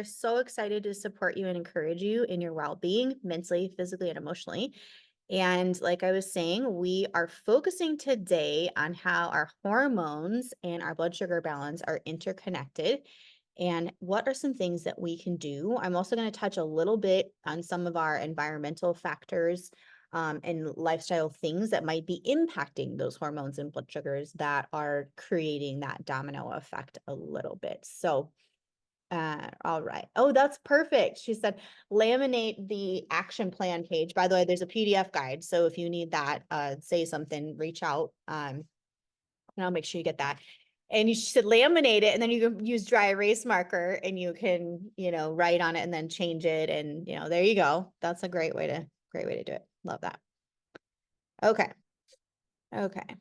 are so excited to support you and encourage you in your well-being, mentally, physically, and emotionally. And like I was saying, we are focusing today on how our hormones and our blood sugar balance are interconnected and what are some things that we can do. I'm also going to touch a little bit on some of our environmental factors and lifestyle things that might be impacting those hormones and blood sugars that are creating that domino effect a little bit. So, all right. Oh, that's perfect. She said, laminate the action plan page. By the way, there's a PDF guide. So if you need that, say something, reach out. And I'll make sure you get that. And you should laminate it, and then you can use dry erase marker and you can, write on it and then change it. And, there you go. That's a great way to do it. Love that. Okay. Okay.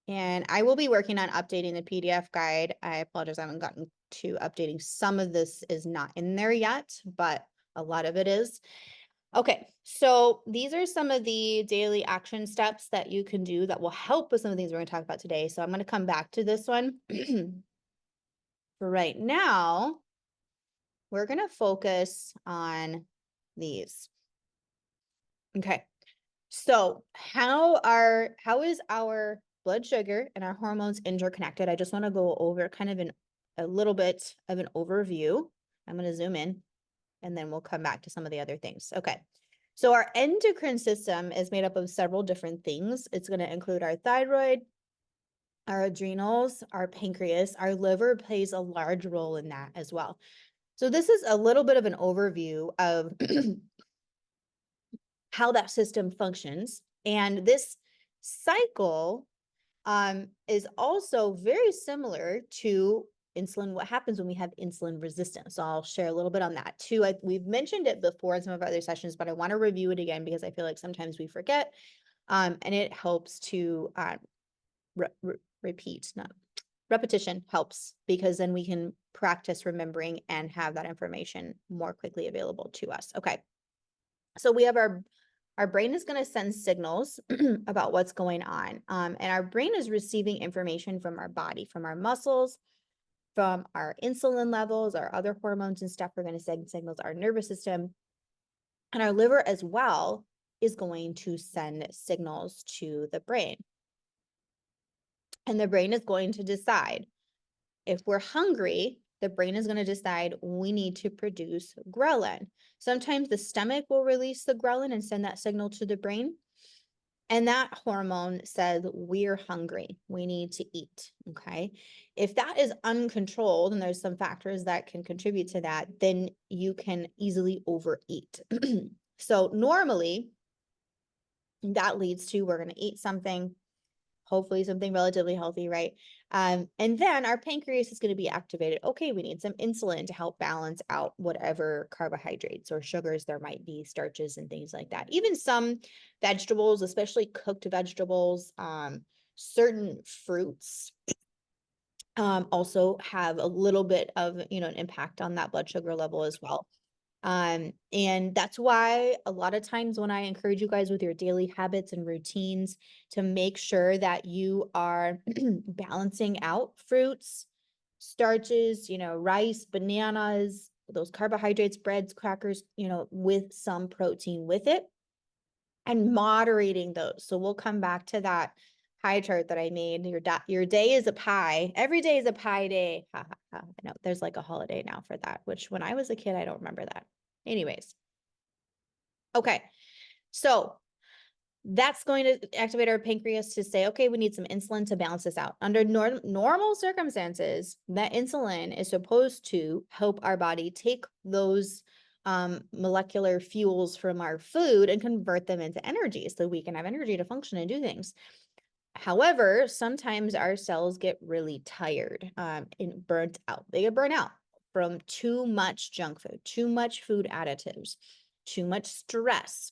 And I will be working on updating the PDF guide. I apologize, I haven't gotten to updating. Some of this is not in there yet, but a lot of it is. Okay, so these are some of the daily action steps that you can do that will help with some of the things we're going to talk about today. So I'm going to come back to this one. For right now, we're going to focus on these. Okay. So how is our blood sugar and our hormones interconnected? I just want to go over kind of a little bit of an overview. I'm going to zoom in and then we'll come back to some of the other things. Okay. So our endocrine system is made up of several different things. It's going to include our thyroid, our adrenals, our pancreas, our liver plays a large role in that as well. So this is a little bit of an overview of how that system functions. And this cycle is also very similar to insulin, what happens when we have insulin resistance. So I'll share a little bit on that too. We've mentioned it before in some of our other sessions, but I want to review it again because I feel like sometimes we forget, and it helps to repeat. Not repetition helps, because then we can practice remembering and have that information more quickly available to us. Okay, so we have our brain is going to send signals about what's going on. And our brain is receiving information from our body, from our muscles, from our insulin levels, our other hormones and stuff. We're going to send signals to our nervous system. And our liver as well is going to send signals to the brain. And the brain is going to decide if we're hungry. The brain is going to decide we need to produce ghrelin. Sometimes the stomach will release the ghrelin and send that signal to the brain. And that hormone says we're hungry, we need to eat, okay? If that is uncontrolled, and there's some factors that can contribute to that, then you can easily overeat. So normally, that leads to we're going to eat something, hopefully something relatively healthy, right? And then our pancreas is going to be activated. Okay, we need some insulin to help balance out whatever carbohydrates or sugars there might be, starches and things like that. Even some vegetables, especially cooked vegetables, certain fruits also have a little bit of, an impact on that blood sugar level as well. And that's why a lot of times when I encourage you guys with your daily habits and routines to make sure that you are balancing out fruits, starches, rice, bananas, those carbohydrates, breads, crackers, with some protein with it, and moderating those. So we'll come back to that pie chart that I made. Your day is a pie. Every day is a pie day. Ha, ha, ha. I know there's like a holiday now for that, which when I was a kid, I don't remember that. Anyways. Okay. So that's going to activate our pancreas to say, okay, we need some insulin to balance this out. Under normal circumstances, that insulin is supposed to help our body take those molecular fuels from our food and convert them into energy so we can have energy to function and do things. However, sometimes our cells get really tired and burnt out. They get burnt out from too much junk food, too much food additives, too much stress.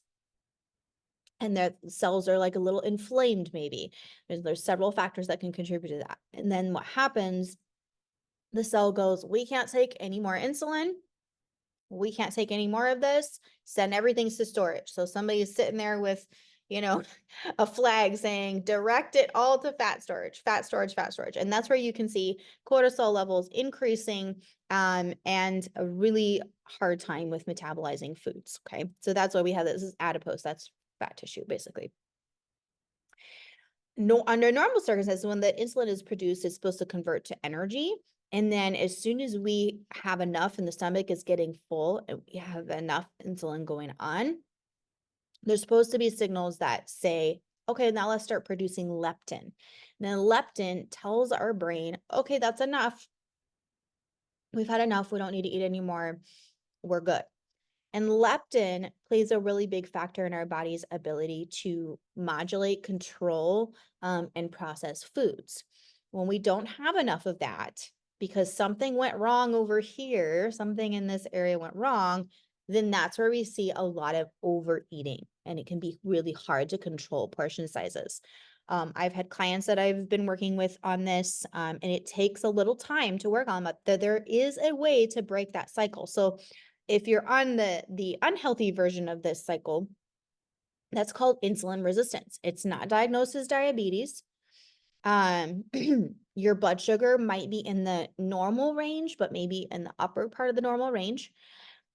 And their cells are like a little inflamed, maybe. There's several factors that can contribute to that. And then what happens, the cell goes, we can't take any more insulin. We can't take any more of this. Send everything to storage. So somebody's sitting there with, a flag saying direct it all to fat storage, fat storage, fat storage. And that's where you can see cortisol levels increasing, and a really hard time with metabolizing foods. Okay. So that's why we have this is adipose. That's fat tissue, basically. No, under normal circumstances, when the insulin is produced, it's supposed to convert to energy. And then as soon as we have enough and the stomach is getting full and we have enough insulin going on, there's supposed to be signals that say, okay, now let's start producing leptin. And then leptin tells our brain, okay, that's enough. We've had enough. We don't need to eat anymore. We're good. And leptin plays a really big factor in our body's ability to modulate, control, and process foods. When we don't have enough of that, because something went wrong over here, something in this area went wrong, then that's where we see a lot of overeating. And it can be really hard to control portion sizes. I've had clients that I've been working with on this, and it takes a little time to work on, but there is a way to break that cycle. So if you're on the unhealthy version of this cycle, that's called insulin resistance. It's not diagnosed as diabetes. Um, your blood sugar might be in the normal range, but maybe in the upper part of the normal range.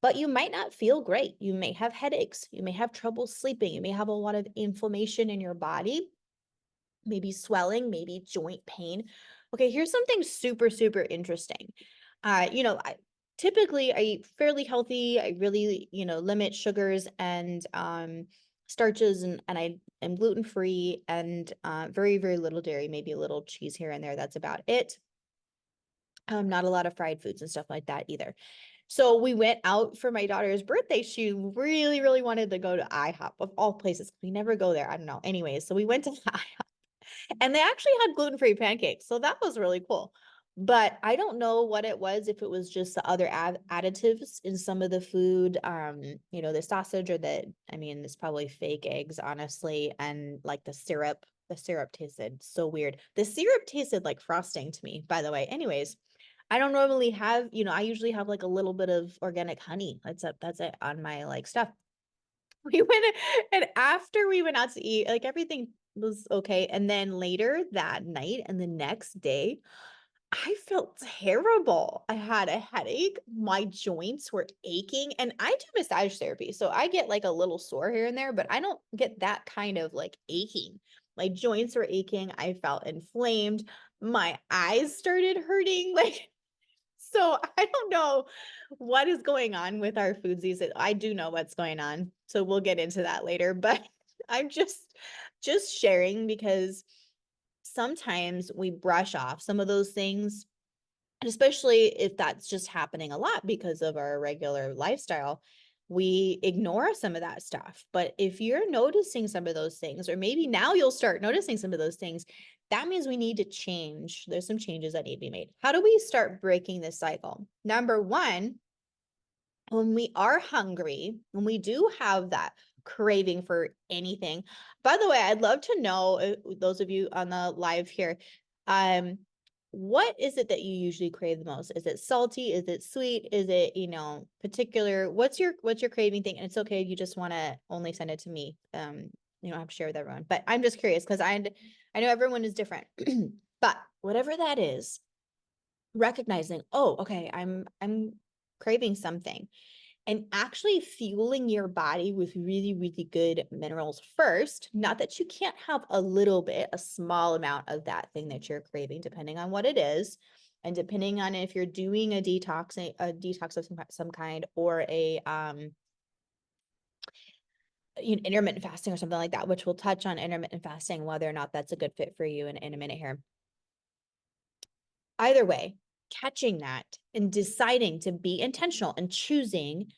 But you might not feel great. You may have headaches. You may have trouble sleeping. You may have a lot of inflammation in your body, maybe swelling, maybe joint pain. Okay, here's something super, super interesting. Typically I eat fairly healthy. I really, limit sugars and starches, and I am gluten-free, and very, very little dairy, maybe a little cheese here and there. That's about it. Not a lot of fried foods and stuff like that either. So we went out for my daughter's birthday. She really, really wanted to go to IHOP of all places. We never go there. I don't know. Anyways, so we went to IHOP, and they actually had gluten-free pancakes. So that was really cool. But I don't know what it was, if it was just the other additives in some of the food, the sausage, or it's probably fake eggs, honestly. And like the syrup tasted so weird. The syrup tasted like frosting to me, by the way. Anyways, I don't normally have, I usually have like a little bit of organic honey. That's it on my like stuff. We went and after we went out to eat, like everything was okay. And then later that night and the next day, I felt terrible. I had a headache. My joints were aching, and I do massage therapy. So I get like a little sore here and there, but I don't get that kind of like aching. My joints were aching. I felt inflamed. My eyes started hurting. Like, so I don't know what is going on with our foods these days. I do know what's going on. So we'll get into that later, but I'm just sharing because sometimes we brush off some of those things, and especially if that's just happening a lot because of our regular lifestyle, we ignore some of that stuff. But if you're noticing some of those things, or maybe now you'll start noticing some of those things, that means we need to change. There's some changes that need to be made. How do we start breaking this cycle? Number one, when we are hungry, when we do have that craving for anything. By the way, I'd love to know, those of you on the live here, what is it that you usually crave the most? Is it salty? Is it sweet? Is it, particular? What's your craving thing? And it's okay if you just want to only send it to me. You don't have to share with everyone, but I'm just curious because I know everyone is different. But whatever that is, recognizing, oh, okay, I'm craving something, and actually fueling your body with really, really good minerals first. Not that you can't have a little bit, a small amount of that thing that you're craving, depending on what it is. And depending on if you're doing a detox of some kind, or a intermittent fasting or something like that, which we'll touch on intermittent fasting, whether or not that's a good fit for you in a minute here. Either way, catching that and deciding to be intentional and choosing,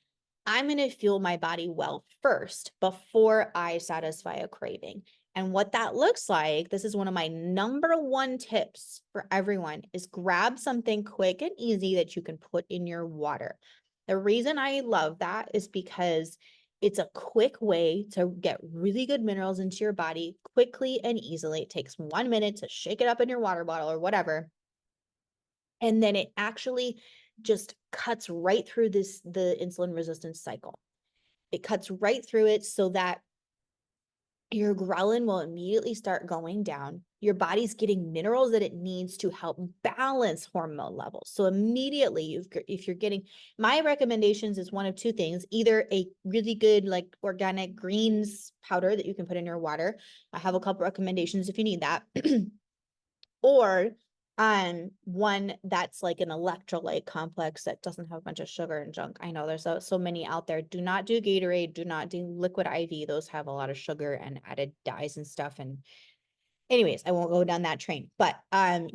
I'm going to fuel my body well first before I satisfy a craving. And what that looks like, this is one of my number one tips for everyone, is grab something quick and easy that you can put in your water. The reason I love that is because it's a quick way to get really good minerals into your body quickly and easily. It takes 1 minute to shake it up in your water bottle or whatever. And then it actually just cuts right through the insulin resistance cycle. It cuts right through it so that your ghrelin will immediately start going down. Your body's getting minerals that it needs to help balance hormone levels. So immediately, if you're getting, my recommendations is one of two things: either a really good like organic greens powder that you can put in your water. I have a couple recommendations if you need that. Or one that's like an electrolyte complex that doesn't have a bunch of sugar and junk. I know there's so many out there. Do not do Gatorade, do not do liquid IV. Those have a lot of sugar and added dyes and stuff. And anyways, I won't go down that train. But I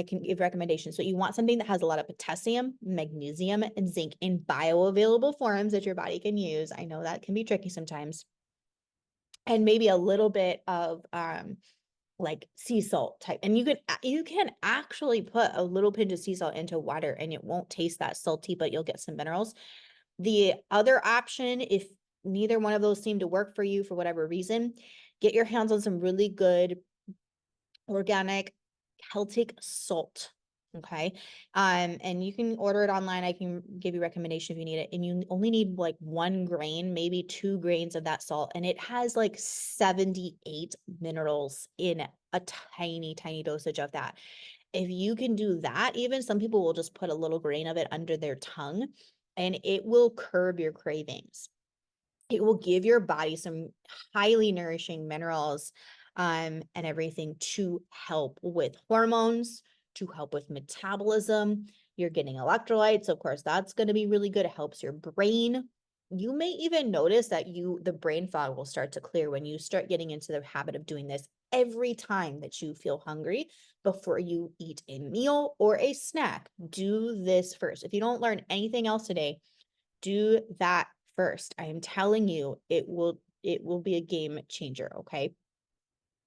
can give recommendations. So you want something that has a lot of potassium, magnesium, and zinc in bioavailable forms that your body can use. I know that can be tricky sometimes. And maybe a little bit of like sea salt type. And you can actually put a little pinch of sea salt into water and it won't taste that salty, but you'll get some minerals. The other option, if neither one of those seem to work for you for whatever reason, get your hands on some really good organic Celtic salt. Okay. And you can order it online. I can give you a recommendation if you need it. And you only need like 1 grain, maybe 2 grains of that salt. And it has like 78 minerals in a tiny, tiny dosage of that. If you can do that, even some people will just put a little grain of it under their tongue and it will curb your cravings. It will give your body some highly nourishing minerals and everything to help with hormones, to help with metabolism. You're getting electrolytes. Of course, that's going to be really good. It helps your brain. You may even notice that the brain fog will start to clear when you start getting into the habit of doing this every time that you feel hungry before you eat a meal or a snack. Do this first. If you don't learn anything else today, do that first. I am telling you, it will be a game changer, okay?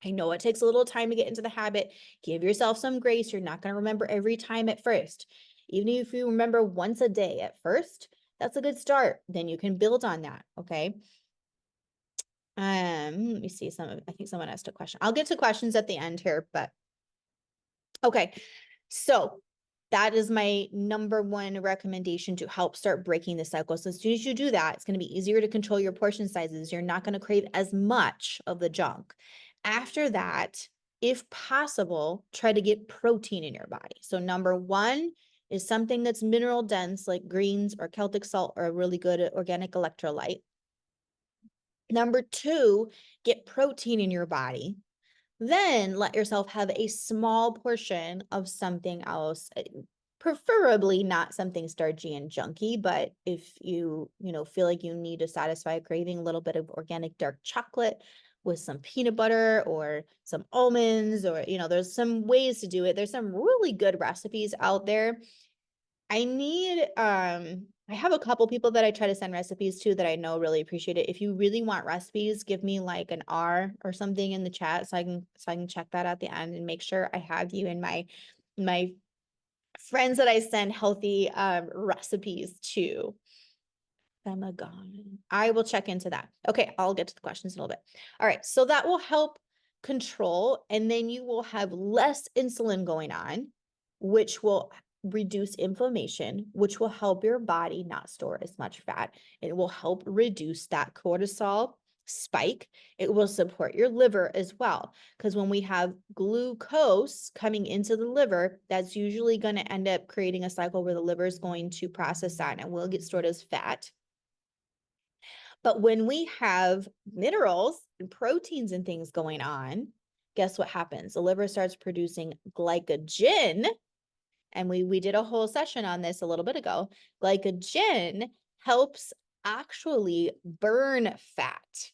I know it takes a little time to get into the habit. Give yourself some grace. You're not going to remember every time at first. Even if you remember once a day at first, that's a good start. Then you can build on that, okay? Let me see I think someone asked a question. I'll get to questions at the end here, but okay. So that is my number one recommendation to help start breaking the cycle. So as soon as you do that, it's going to be easier to control your portion sizes. You're not going to crave as much of the junk. After that, if possible, try to get protein in your body. So number one is something that's mineral dense, like greens or Celtic salt or a really good organic electrolyte. Number two, get protein in your body. Then let yourself have a small portion of something else, preferably not something starchy and junky, but if you feel like you need to satisfy a craving, a little bit of organic dark chocolate with some peanut butter or some almonds, or there's some ways to do it. There's some really good recipes out there. I have a couple people that I try to send recipes to that I know really appreciate it. If you really want recipes, give me like an R or something in the chat so I can check that at the end and make sure I have you in my friends that I send healthy recipes to. Emma gone. I will check into that. Okay, I'll get to the questions in a little bit. All right, so that will help control, and then you will have less insulin going on, which will reduce inflammation, which will help your body not store as much fat. It will help reduce that cortisol spike. It will support your liver as well, because when we have glucose coming into the liver, that's usually going to end up creating a cycle where the liver is going to process that and will get stored as fat. But when we have minerals and proteins and things going on, guess what happens? The liver starts producing glycogen. And we did a whole session on this a little bit ago. Glycogen helps actually burn fat.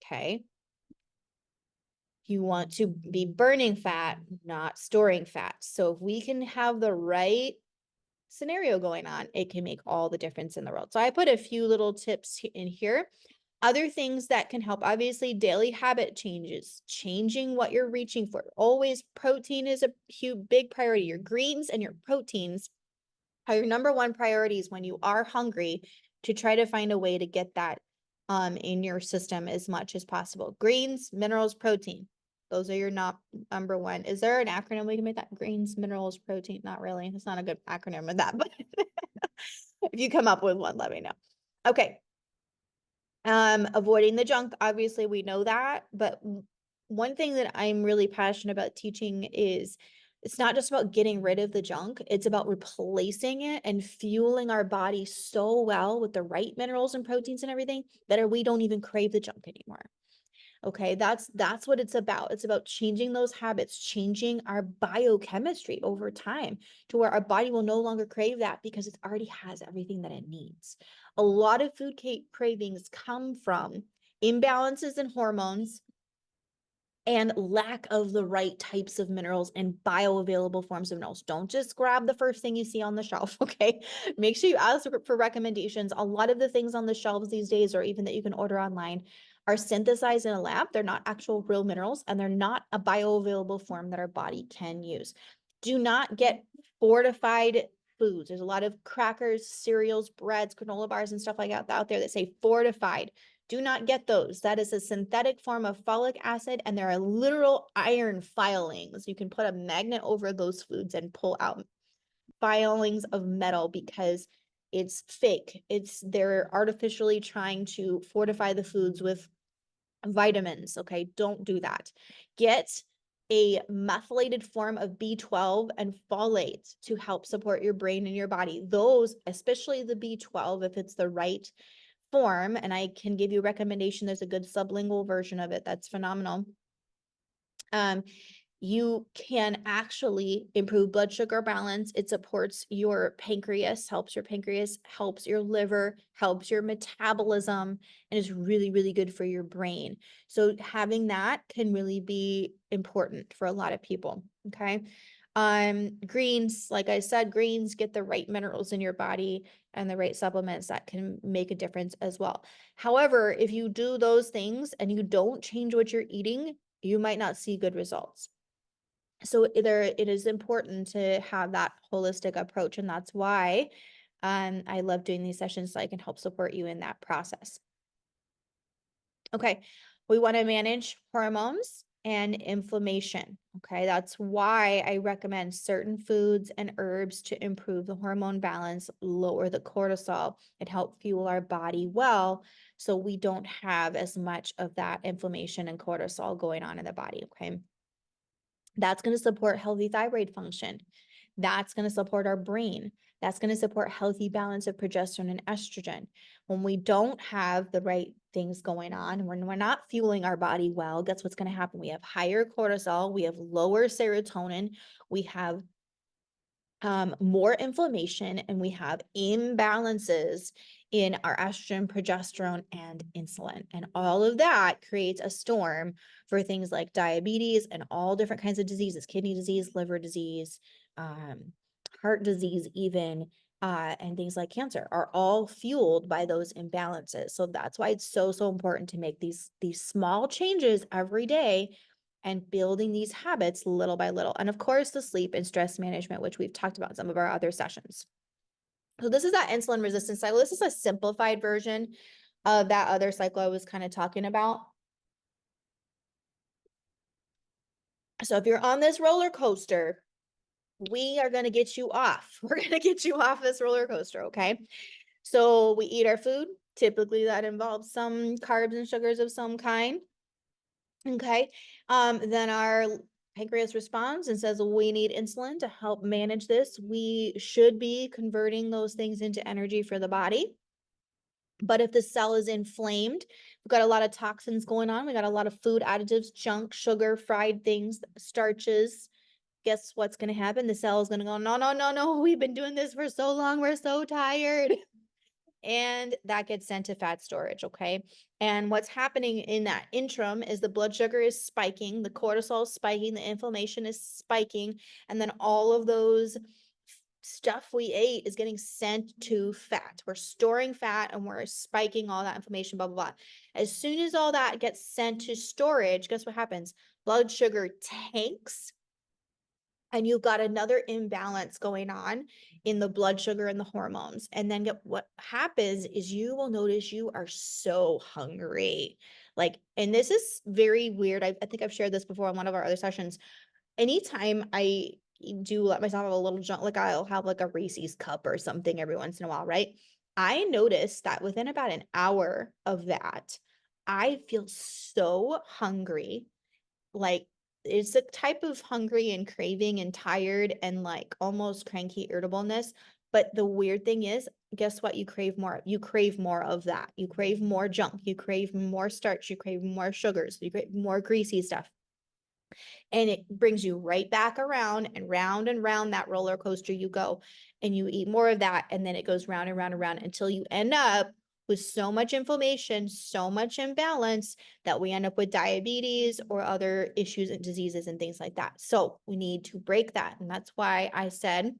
Okay. You want to be burning fat, not storing fat. So if we can have the right scenario going on, it can make all the difference in the world. So I put a few little tips in here. Other things that can help, obviously, daily habit changes, changing what you're reaching for. Always protein is a huge, big priority. Your greens and your proteins are your number one priorities when you are hungry, to try to find a way to get that in your system as much as possible. Greens, minerals, protein. Those are your number one. Is there an acronym we can make that? Greens, minerals, protein? Not really. It's not a good acronym of that, but if you come up with one, let me know. Okay. Avoiding the junk, obviously we know that, but one thing that I'm really passionate about teaching is it's not just about getting rid of the junk, it's about replacing it and fueling our body so well with the right minerals and proteins and everything that we don't even crave the junk anymore. Okay, that's what it's about. It's about changing those habits, changing our biochemistry over time to where our body will no longer crave that because it already has everything that it needs. A lot of food cravings come from imbalances in hormones and lack of the right types of minerals and bioavailable forms of minerals. Don't just grab the first thing you see on the shelf, okay? Make sure you ask for recommendations. A lot of the things on the shelves these days, or even that you can order online, are synthesized in a lab. They're not actual real minerals, and they're not a bioavailable form that our body can use. Do not get fortified foods. There's a lot of crackers, cereals, breads, granola bars, and stuff like that out there that say fortified. Do not get those. That is a synthetic form of folic acid, and there are literal iron filings. You can put a magnet over those foods and pull out filings of metal because it's fake. They're artificially trying to fortify the foods with vitamins. Okay, don't do that. Get a methylated form of B12 and folate to help support your brain and your body. Those, especially the B12, if it's the right form, and I can give you a recommendation. There's a good sublingual version of it that's phenomenal. You can actually improve blood sugar balance. It supports your pancreas, helps your liver, helps your metabolism, and is really, really good for your brain. So having that can really be important for a lot of people. Okay. Greens, like I said, greens get the right minerals in your body and the right supplements that can make a difference as well. However, if you do those things and you don't change what you're eating, you might not see good results. So it is important to have that holistic approach, and that's why I love doing these sessions so I can help support you in that process. Okay, we want to manage hormones and inflammation. Okay, that's why I recommend certain foods and herbs to improve the hormone balance, lower the cortisol, and help fuel our body well so we don't have as much of that inflammation and cortisol going on in the body. Okay. That's going to support healthy thyroid function. That's going to support our brain. That's going to support healthy balance of progesterone and estrogen. When we don't have the right things going on, when we're not fueling our body well, guess what's going to happen? We have higher cortisol, we have lower serotonin, we have more inflammation, and we have imbalances in our estrogen, progesterone, and insulin. And all of that creates a storm for things like diabetes and all different kinds of diseases, kidney disease, liver disease, heart disease, even, and things like cancer are all fueled by those imbalances. So that's why it's so, so important to make these small changes every day and building these habits little by little. And of course, the sleep and stress management, which we've talked about in some of our other sessions. So this is that insulin resistance cycle. This is a simplified version of that other cycle I was kind of talking about. So if you're on this roller coaster, we are going to get you off. We're going to get you off this roller coaster, okay? So we eat our food. Typically that involves some carbs and sugars of some kind. Okay. Then our pancreas responds and says, we need insulin to help manage this. We should be converting those things into energy for the body. But if the cell is inflamed, we've got a lot of toxins going on. We got a lot of food additives, junk, sugar, fried things, starches. Guess what's going to happen? The cell is going to go, no, no, no, no. We've been doing this for so long. We're so tired. And that gets sent to fat storage, okay? And what's happening in that interim is the blood sugar is spiking, the cortisol is spiking, the inflammation is spiking, and then all of those stuff we ate is getting sent to fat. We're storing fat and we're spiking all that inflammation, blah, blah, blah. As soon as all that gets sent to storage, guess what happens? Blood sugar tanks, and you've got another imbalance going on in the blood sugar and the hormones. And then what happens is you will notice you are so hungry. Like, and this is very weird. I think I've shared this before on one of our other sessions. Anytime I do let myself have a little junk, like I'll have like a Reese's cup or something every once in a while, right? I noticed that within about an hour of that, I feel so hungry. Like it's a type of hungry and craving and tired and like almost cranky irritableness. But the weird thing is, guess what? You crave more. You crave more of that. You crave more junk. You crave more starch. You crave more sugars. You crave more greasy stuff. And it brings you right back around and round that roller coaster you go. And you eat more of that. And then it goes round and round and round until you end up with so much inflammation, so much imbalance that we end up with diabetes or other issues and diseases and things like that. So we need to break that. And that's why I said,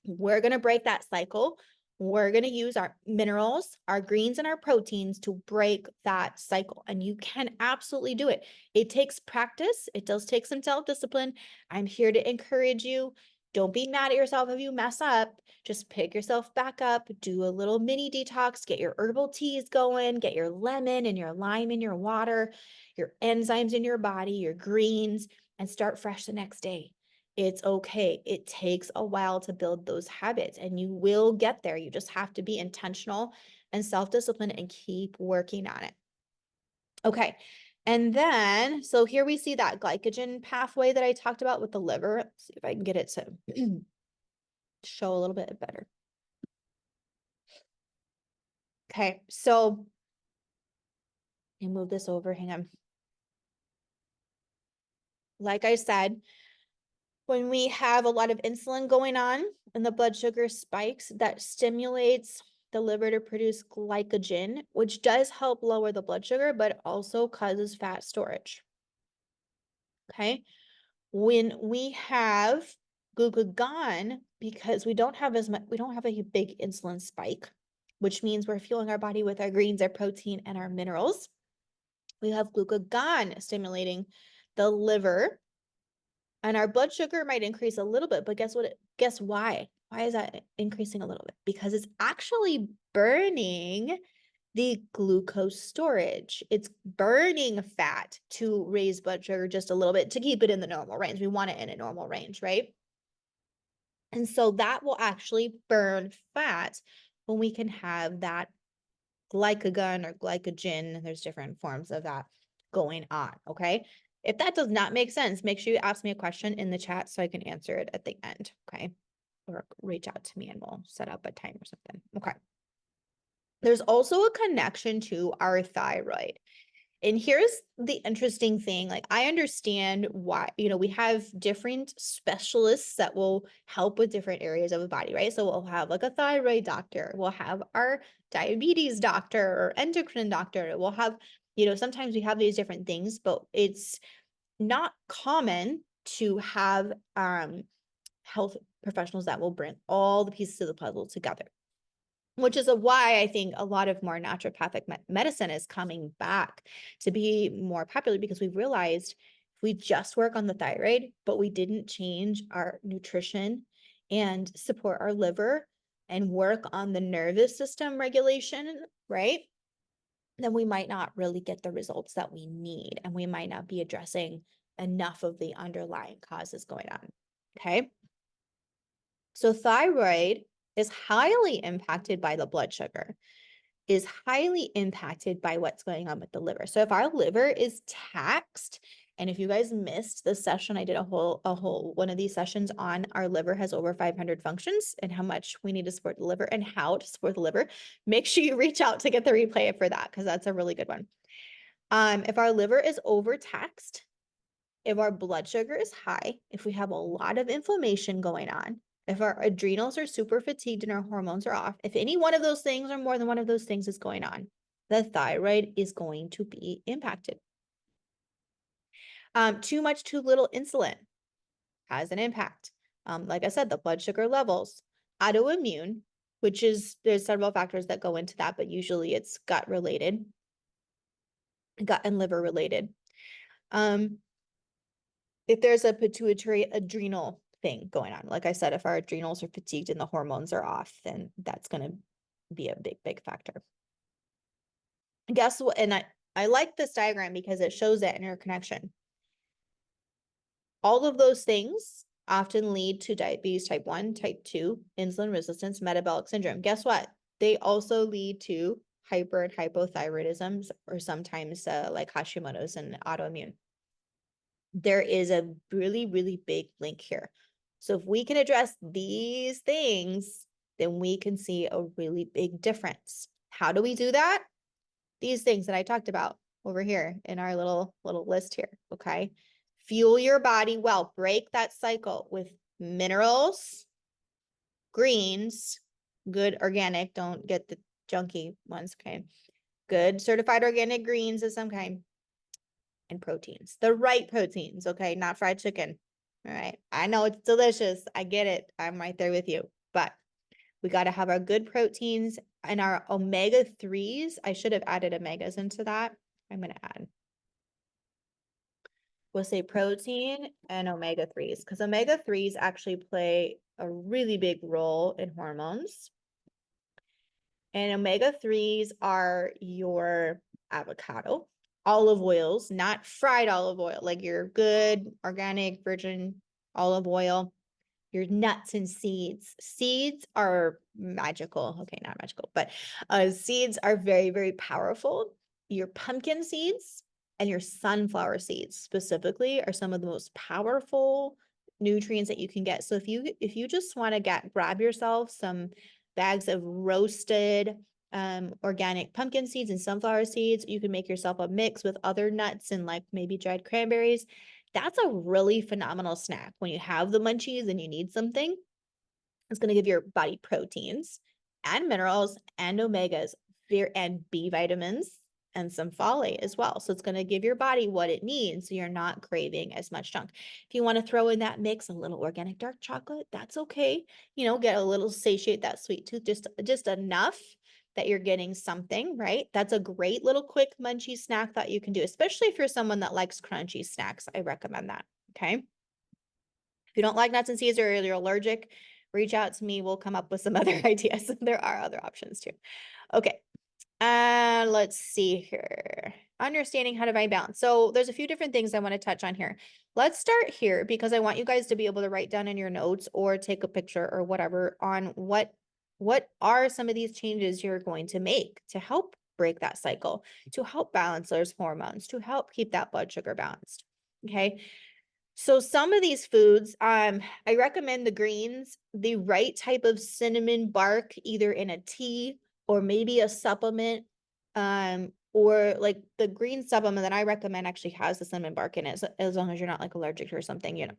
we're going to break that cycle. We're going to use our minerals, our greens, and our proteins to break that cycle. And you can absolutely do it. It takes practice. It does take some self-discipline. I'm here to encourage you. Don't be mad at yourself if you mess up. Just pick yourself back up, do a little mini detox, get your herbal teas going, get your lemon and your lime in your water, your enzymes in your body, your greens, and start fresh the next day. It's okay. It takes a while to build those habits and you will get there. You just have to be intentional and self-disciplined and keep working on it. Okay. And then, so here we see that glycogen pathway that I talked about with the liver. Let's see if I can get it to show a little bit better. Okay. So let me move this over. Hang on. Like I said, when we have a lot of insulin going on and the blood sugar spikes, that stimulates the liver to produce glycogen, which does help lower the blood sugar, but also causes fat storage. Okay. When we have glucagon, because we don't have as much, we don't have a big insulin spike, which means we're fueling our body with our greens, our protein, and our minerals. We have glucagon stimulating the liver. And our blood sugar might increase a little bit, but guess why? Why is that increasing a little bit? Because it's actually burning the glucose storage. It's burning fat to raise blood sugar just a little bit to keep it in the normal range. We want it in a normal range, right? And so that will actually burn fat when we can have that glycagon or glycogen. There's different forms of that going on, okay? If that does not make sense, make sure you ask me a question in the chat so I can answer it at the end, okay? Or reach out to me and we'll set up a time or something, okay? There's also a connection to our thyroid. And here's the interesting thing, like I understand why, we have different specialists that will help with different areas of the body, right? So we'll have like a thyroid doctor, we'll have our diabetes doctor or endocrine doctor, we'll have, sometimes we have these different things, but it's not common to have health professionals that will bring all the pieces of the puzzle together, which is why I think a lot of more naturopathic medicine is coming back to be more popular, because we've realized if we just work on the thyroid, but we didn't change our nutrition and support our liver and work on the nervous system regulation, right? Then we might not really get the results that we need, and we might not be addressing enough of the underlying causes going on, okay? So thyroid is highly impacted by the blood sugar, is highly impacted by what's going on with the liver. So if our liver is taxed, and if you guys missed the session, I did a whole one of these sessions on our liver has over 500 functions and how much we need to support the liver and how to support the liver. Make sure you reach out to get the replay for that, because that's a really good one. If our liver is overtaxed, if our blood sugar is high, if we have a lot of inflammation going on, if our adrenals are super fatigued and our hormones are off, if any one of those things or more than one of those things is going on, the thyroid is going to be impacted. Too much, too little insulin has an impact. Like I said, the blood sugar levels, autoimmune, which is, there's several factors that go into that, but usually it's gut related, gut and liver related. If there's a pituitary adrenal thing going on, like I said, if our adrenals are fatigued and the hormones are off, then that's going to be a big factor. And guess what? And I like this diagram because it shows that interconnection. All of those things often lead to diabetes type 1, type 2, insulin resistance, metabolic syndrome. Guess what? they also lead to hyper and hypothyroidism, or sometimes like Hashimoto's and autoimmune. There is a really, really big link here. So if we can address these things, then we can see a really big difference. How do we do that? These things that I talked about over here in our little list here, okay? Fuel your body well. Break that cycle with minerals, greens, good organic, don't get the junky ones, okay? Good certified organic greens of some kind, and proteins. The right proteins, okay? Not fried chicken. All right. I know it's delicious. I get it. I'm right there with you. But we got to have our good proteins and our omega-3s. I should have added omegas into that. I'm going to add. We'll say protein and omega-3s, because omega-3s actually play a really big role in hormones. And omega-3s are your avocado, olive oils, not fried olive oil, like your good organic virgin olive oil, your nuts and seeds. Seeds are magical. Okay, not magical, but seeds are very, very powerful. Your pumpkin seeds and your sunflower seeds specifically are some of the most powerful nutrients that you can get. So if you just want to grab yourself some bags of roasted organic pumpkin seeds and sunflower seeds, you can make yourself a mix with other nuts and like maybe dried cranberries. That's a really phenomenal snack when you have the munchies and you need something. It's going to give your body proteins and minerals and omegas and B vitamins and some folate as well. So it's going to give your body what it needs so you're not craving as much junk. If you want to throw in that mix a little organic dark chocolate, that's okay. You know, get a little, satiate that sweet tooth, just enough that you're getting something, right? That's a great little quick munchie snack that you can do, especially if you're someone that likes crunchy snacks. I recommend that, okay? If you don't like nuts and seeds or you're allergic, reach out to me. We'll come up with some other ideas. There are other options too. Okay. Let's see here. Understanding how to find balance. So there's a few different things I want to touch on here. Let's start here because I want you guys to be able to write down in your notes or take a picture or whatever on what are some of these changes you're going to make to help break that cycle, to help balance those hormones, to help keep that blood sugar balanced. Okay. So some of these foods, I recommend the greens, the right type of cinnamon bark, either in a tea or maybe a supplement, or like the green supplement that I recommend actually has the cinnamon bark in it, so as long as you're not like allergic or something, you know.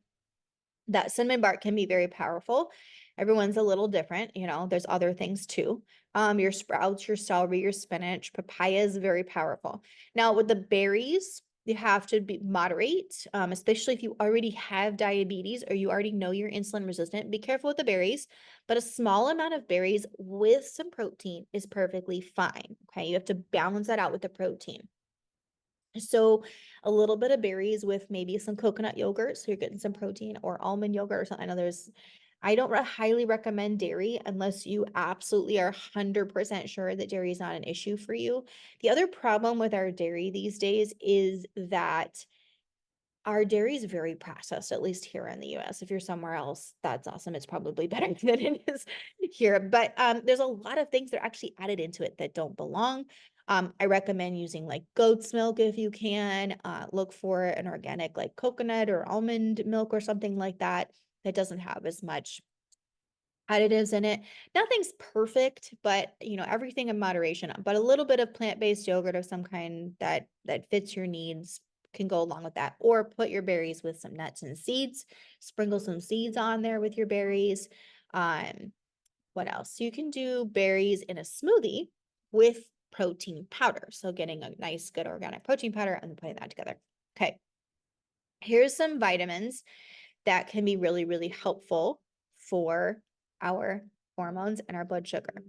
That cinnamon bark can be very powerful. Everyone's a little different, you know, there's other things too. Your sprouts, your celery, your spinach, papaya is very powerful. Now with the berries, you have to be moderate, especially if you already have diabetes or you already know you're insulin resistant. Be careful with the berries, but a small amount of berries with some protein is perfectly fine. Okay, you have to balance that out with the protein. So a little bit of berries with maybe some coconut yogurt, so you're getting some protein, or almond yogurt or something. I know I don't highly recommend dairy unless you absolutely are 100% sure that dairy is not an issue for you. The other problem with our dairy these days is that our dairy is very processed, at least here in the US. If you're somewhere else, that's awesome. It's probably better than it is here. But there's a lot of things that are actually added into it that don't belong. I recommend using like goat's milk if you can. Look for an organic like coconut or almond milk or something like that that doesn't have as much additives in it. Nothing's perfect, but you know, everything in moderation. But a little bit of plant-based yogurt of some kind that fits your needs can go along with that. Or put your berries with some nuts and seeds. Sprinkle some seeds on there with your berries. What else? You can do berries in a smoothie with protein powder. So getting a nice, good organic protein powder and then putting that together. Okay. Here's some vitamins that can be really, really helpful for our hormones and our blood sugar.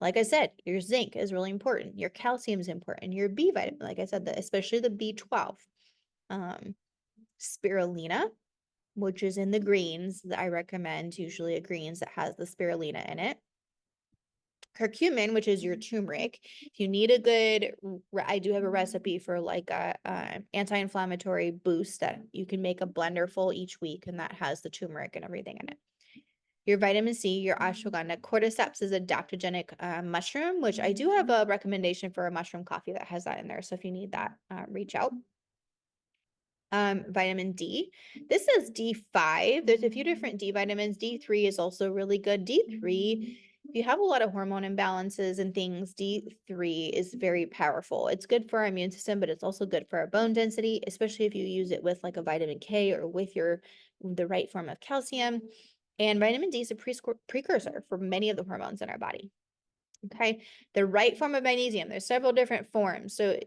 Like I said, your zinc is really important. Your calcium is important. Your B vitamin, like I said, especially the B12. Spirulina, which is in the greens that I recommend, usually a greens that has the spirulina in it. Curcumin, which is your turmeric. If you need a good, I do have a recipe for like a anti-inflammatory boost that you can make a blender full each week, and that has the turmeric and everything in it. your vitamin C, your ashwagandha. Cordyceps is adaptogenic mushroom, which I do have a recommendation for a mushroom coffee that has that in there. So if you need that, reach out. Vitamin D. This is D5. There's a few different D vitamins. D3 is also really good. D3, if you have a lot of hormone imbalances and things, D3 is very powerful. It's good for our immune system, but it's also good for our bone density, especially if you use it with like a vitamin K or with the right form of calcium. And vitamin D is a precursor for many of the hormones in our body. Okay, the right form of magnesium. There's several different forms. So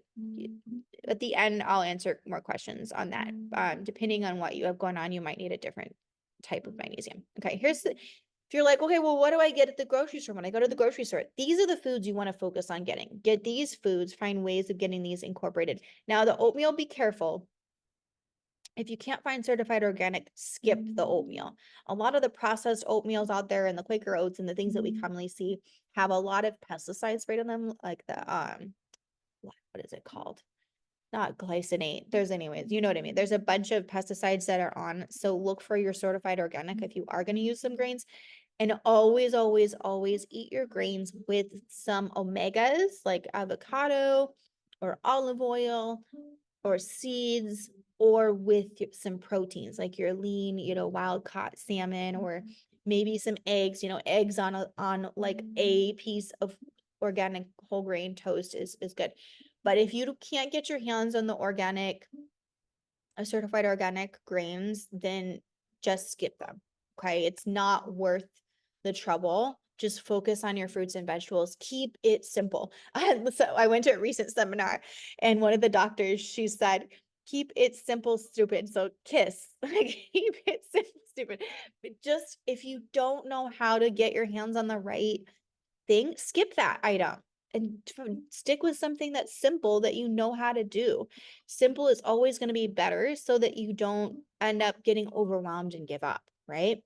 at the end, I'll answer more questions on that. Depending on what you have going on, you might need a different type of magnesium. Okay, if you're like, okay, well, what do I get at the grocery store when I go to the grocery store? These are the foods you want to focus on getting. Get these foods, find ways of getting these incorporated. Now, the oatmeal, be careful. If you can't find certified organic, skip the oatmeal. A lot of the processed oatmeals out there and the Quaker oats and the things that we commonly see have a lot of pesticides sprayed on them, like the what is it called? Not glycinate. There's anyways, you know what I mean. There's a bunch of pesticides that are on. So look for your certified organic if you are going to use some grains. And always, always, always eat your grains with some omegas like avocado or olive oil or seeds, or with some proteins like your lean, wild caught salmon, or maybe some eggs. Eggs on like a piece of organic whole grain toast is good. But if you can't get your hands on the certified organic grains, then just skip them. Okay, it's not worth the trouble. Just focus on your fruits and vegetables. Keep it simple. So I went to a recent seminar, and one of the doctors, she said, keep it simple, stupid. So KISS, keep it simple, stupid. But just if you don't know how to get your hands on the right thing, skip that item and stick with something that's simple that you know how to do. Simple is always going to be better so that you don't end up getting overwhelmed and give up, right?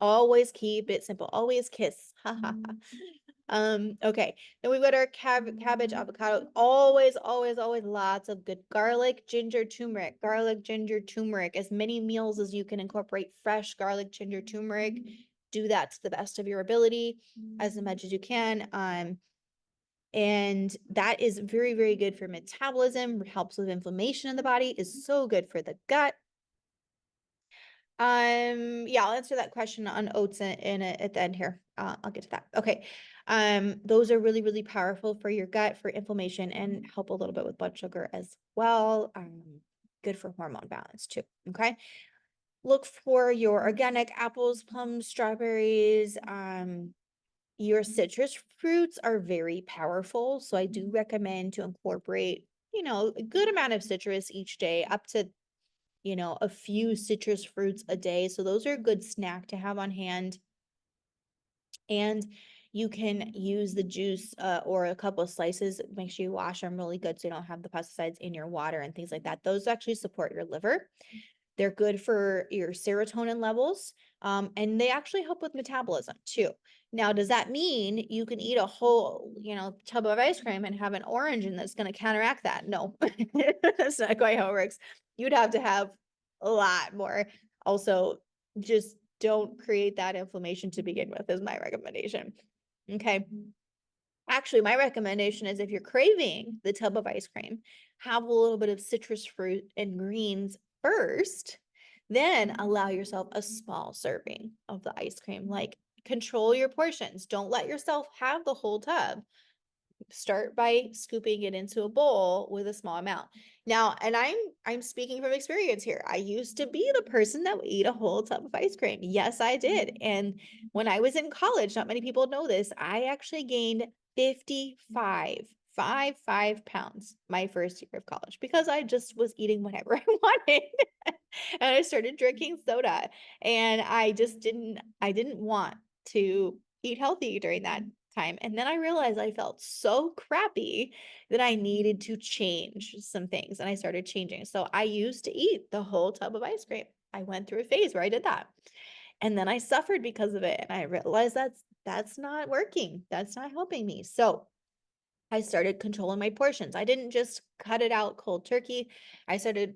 Always keep it simple. Always KISS. Ha ha ha. Okay. Then we've got our cabbage, avocado. Always, always, always lots of good garlic, ginger, turmeric, garlic, ginger, turmeric. As many meals as you can incorporate fresh garlic, ginger, turmeric. Do that to the best of your ability, as much as you can. And that is very, very good for metabolism, helps with inflammation in the body, is so good for the gut. Yeah, I'll answer that question on oats at the end here. I'll get to that. Okay. Those are really, really powerful for your gut, for inflammation, and help a little bit with blood sugar as well. Good for hormone balance too. Okay. Look for your organic apples, plums, strawberries. Your citrus fruits are very powerful. So I do recommend to incorporate, a good amount of citrus each day, up to a few citrus fruits a day. So those are a good snack to have on hand. And you can use the juice or a couple of slices. Make sure you wash them really good so you don't have the pesticides in your water and things like that. Those actually support your liver. They're good for your serotonin levels, and they actually help with metabolism too. Now, does that mean you can eat a whole, tub of ice cream and have an orange and that's going to counteract that? No, that's not quite how it works. You'd have to have a lot more. Also, just don't create that inflammation to begin with, is my recommendation. Okay. Actually, my recommendation is if you're craving the tub of ice cream, have a little bit of citrus fruit and greens first, then allow yourself a small serving of the ice cream. Like, control your portions. Don't let yourself have the whole tub. Start by scooping it into a bowl with a small amount. Now, and I'm speaking from experience here. I used to be the person that would eat a whole tub of ice cream. Yes, I did. And when I was in college, not many people know this, I actually gained 55 pounds my first year of college because I just was eating whatever I wanted. And I started drinking soda, and I didn't want to eat healthy during that time. And then I realized I felt so crappy that I needed to change some things, and I started changing. So I used to eat the whole tub of ice cream. I went through a phase where I did that. And then I suffered because of it. And I realized that's not working. That's not helping me. So I started controlling my portions. I didn't just cut it out cold turkey. I started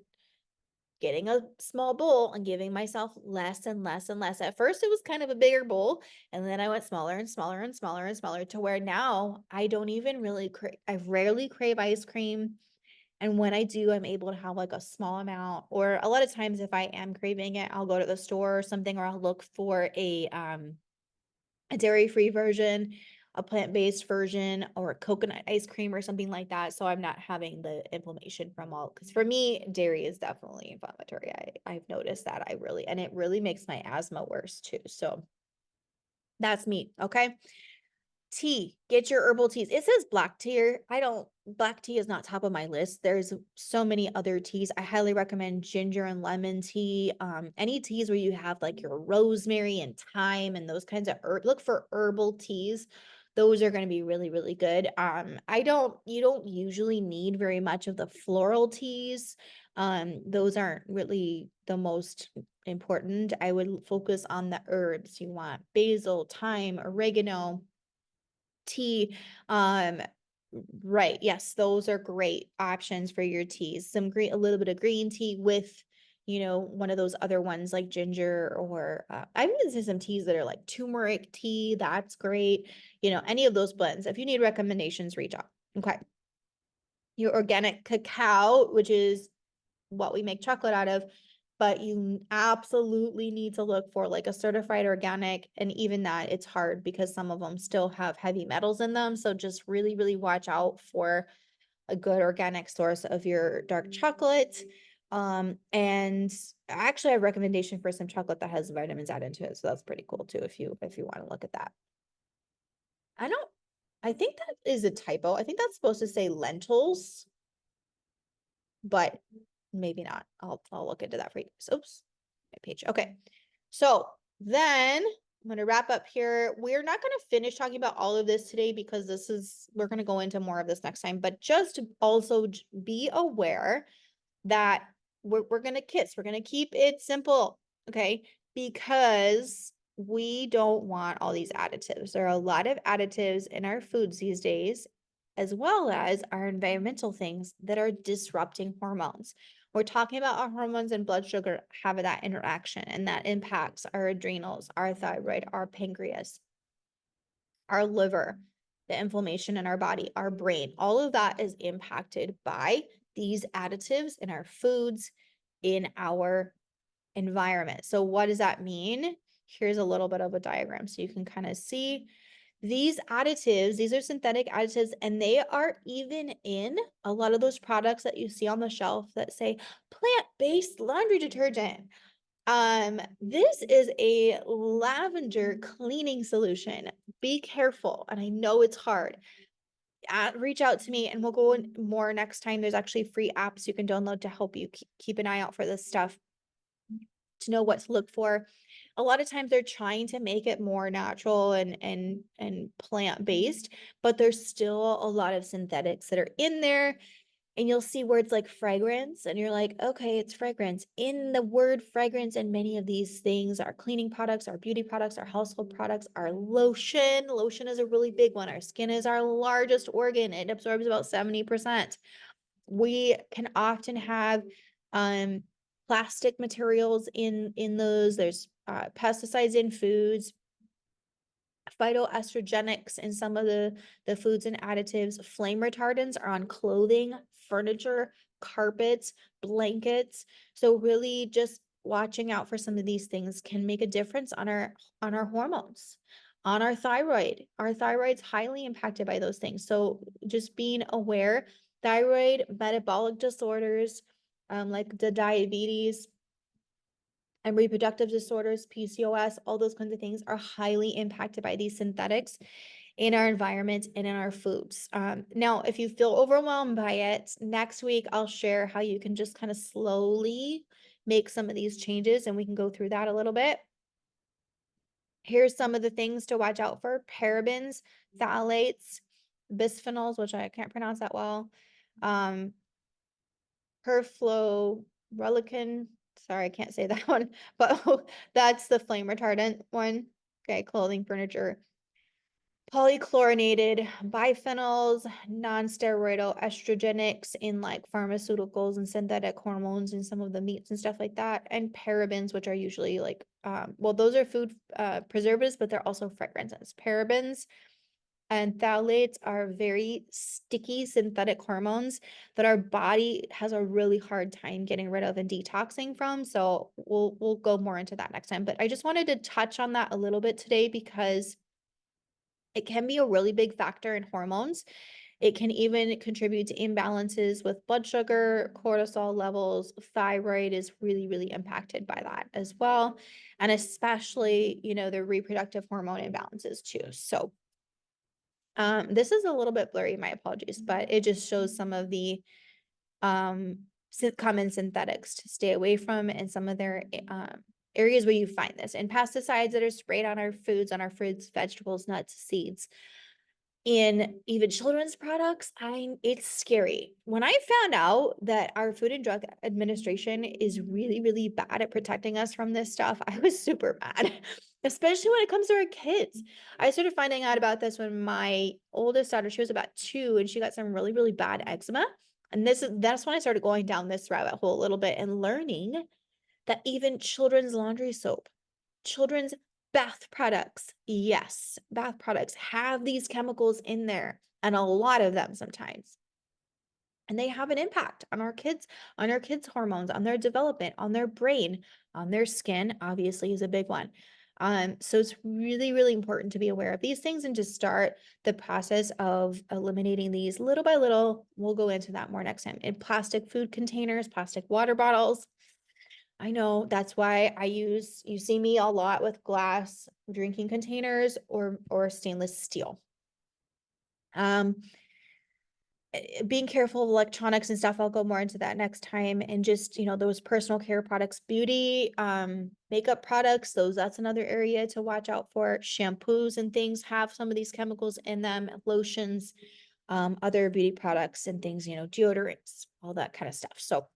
getting a small bowl and giving myself less and less and less. At first, it was kind of a bigger bowl, and then I went smaller and smaller and smaller and smaller to where now I don't even really I rarely crave ice cream. And when I do, I'm able to have like a small amount, or a lot of times if I am craving it, I'll go to the store or something, or I'll look for a dairy-free version, a plant-based version, or a coconut ice cream or something like that. So I'm not having the inflammation from all, because for me, dairy is definitely inflammatory. I've noticed that and it really makes my asthma worse too. So that's me. Okay. Tea, get your herbal teas. It says black tea. Black tea is not top of my list. There's so many other teas. I highly recommend ginger and lemon tea. Any teas where you have like your rosemary and thyme and those kinds of look for herbal teas. Those are going to be really, really good. You don't usually need very much of the floral teas. Those aren't really the most important. I would focus on the herbs. You want basil, thyme, oregano, tea. Um, right. Yes, those are great options for your teas. A little bit of green tea with, one of those other ones like ginger, or I've even seen some teas that are like turmeric tea. That's great. Any of those blends. If you need recommendations, reach out. Okay. Your organic cacao, which is what we make chocolate out of, but you absolutely need to look for like a certified organic. And even that, it's hard because some of them still have heavy metals in them. So just really, really watch out for a good organic source of your dark chocolate. And actually I have a recommendation for some chocolate that has vitamins added into it. So that's pretty cool too, if you want to look at that. I don't, I think that is a typo. I think that's supposed to say lentils, but maybe not. I'll look into that for you. Oops, my page. Okay. So then I'm going to wrap up here. We're not going to finish talking about all of this today because we're going to go into more of this next time, but just also be aware that we're going to kiss. We're going to keep it simple. Okay. Because we don't want all these additives. There are a lot of additives in our foods these days, as well as our environmental things that are disrupting hormones. We're talking about our hormones and blood sugar have that interaction, and that impacts our adrenals, our thyroid, our pancreas, our liver, the inflammation in our body, our brain. All of that is impacted by these additives in our foods, in our environment. So what does that mean? Here's a little bit of a diagram so you can kind of see these additives. These are synthetic additives, and they are even in a lot of those products that you see on the shelf that say plant-based laundry detergent. This is a lavender cleaning solution. Be careful. And I know it's hard. Reach out to me and we'll go in more next time. There's actually free apps you can download to help you keep an eye out for this stuff, to know what to look for. A lot of times they're trying to make it more natural and plant-based, but there's still a lot of synthetics that are in there. And you'll see words like fragrance, and you're like, okay, it's fragrance. In the word fragrance, and many of these things are cleaning products, our beauty products, our household products, our lotion. Lotion is a really big one. Our skin is our largest organ. It absorbs about 70%. We can often have plastic materials in those. There's pesticides in foods, phytoestrogenics in some of the foods and additives. Flame retardants are on clothing, furniture, carpets, blankets. So really just watching out for some of these things can make a difference on our hormones, on our thyroid. Our thyroid's highly impacted by those things. So just being aware, thyroid, metabolic disorders, like the diabetes and reproductive disorders, PCOS, all those kinds of things are highly impacted by these synthetics in our environment and in our foods. Now, if you feel overwhelmed by it, next week I'll share how you can just kind of slowly make some of these changes, and we can go through that a little bit. Here's some of the things to watch out for: parabens, phthalates, bisphenols, which I can't pronounce that well, perfluoroalkyl. Sorry, I can't say that one, but that's the flame retardant one. Okay, clothing, furniture. polychlorinated biphenyls, non-steroidal estrogenics in like pharmaceuticals and synthetic hormones in some of the meats and stuff like that, and parabens, which are usually like, well, those are food preservatives, but they're also fragrances. Parabens and phthalates are very sticky synthetic hormones that our body has a really hard time getting rid of and detoxing from. So we'll go more into that next time. But I just wanted to touch on that a little bit today because it can be a really big factor in hormones. It can even contribute to imbalances with blood sugar, cortisol levels. Thyroid is really, really impacted by that as well. And especially, the reproductive hormone imbalances too. So this is a little bit blurry, my apologies, but it just shows some of the common synthetics to stay away from and some of their areas where you find this. And pesticides that are sprayed on our fruits, vegetables, nuts, seeds, in even children's products. It's scary. When I found out that our Food and Drug Administration is really, really bad at protecting us from this stuff, I was super mad, especially when it comes to our kids. I started finding out about this when my oldest daughter, she was about 2, and she got some really, really bad eczema. And that's when I started going down this rabbit hole a little bit and learning that even children's laundry soap, children's bath products, yes, bath products have these chemicals in there, and a lot of them sometimes. And they have an impact on our kids' hormones, on their development, on their brain, on their skin, obviously, is a big one. So it's really, really important to be aware of these things and to start the process of eliminating these little by little. We'll go into that more next time. In plastic food containers, plastic water bottles, I know that's why you see me a lot with glass drinking containers or stainless steel. Being careful of electronics and stuff, I'll go more into that next time. And just, those personal care products, beauty, makeup products, that's another area to watch out for. Shampoos and things have some of these chemicals in them, lotions, other beauty products and things, deodorants, all that kind of stuff. So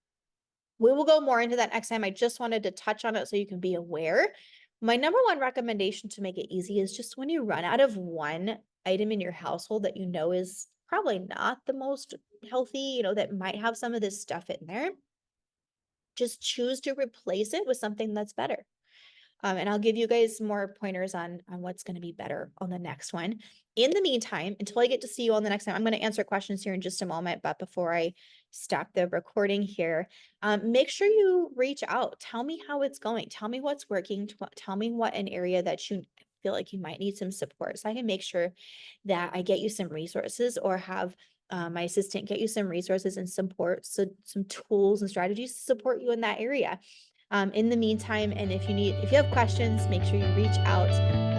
we will go more into that next time. I just wanted to touch on it so you can be aware. My number one recommendation to make it easy is just when you run out of one item in your household that is probably not the most healthy, that might have some of this stuff in there, just choose to replace it with something that's better. And I'll give you guys more pointers on what's going to be better on the next one. In the meantime, until I get to see you on the next time, I'm going to answer questions here in just a moment. But before I stop the recording here, make sure you reach out. Tell me how it's going. Tell me what's working. Tell me what an area that you feel like you might need some support, so I can make sure that I get you some resources or have my assistant get you some resources and support, so some tools and strategies to support you in that area. In the meantime, and if you have questions, make sure you reach out.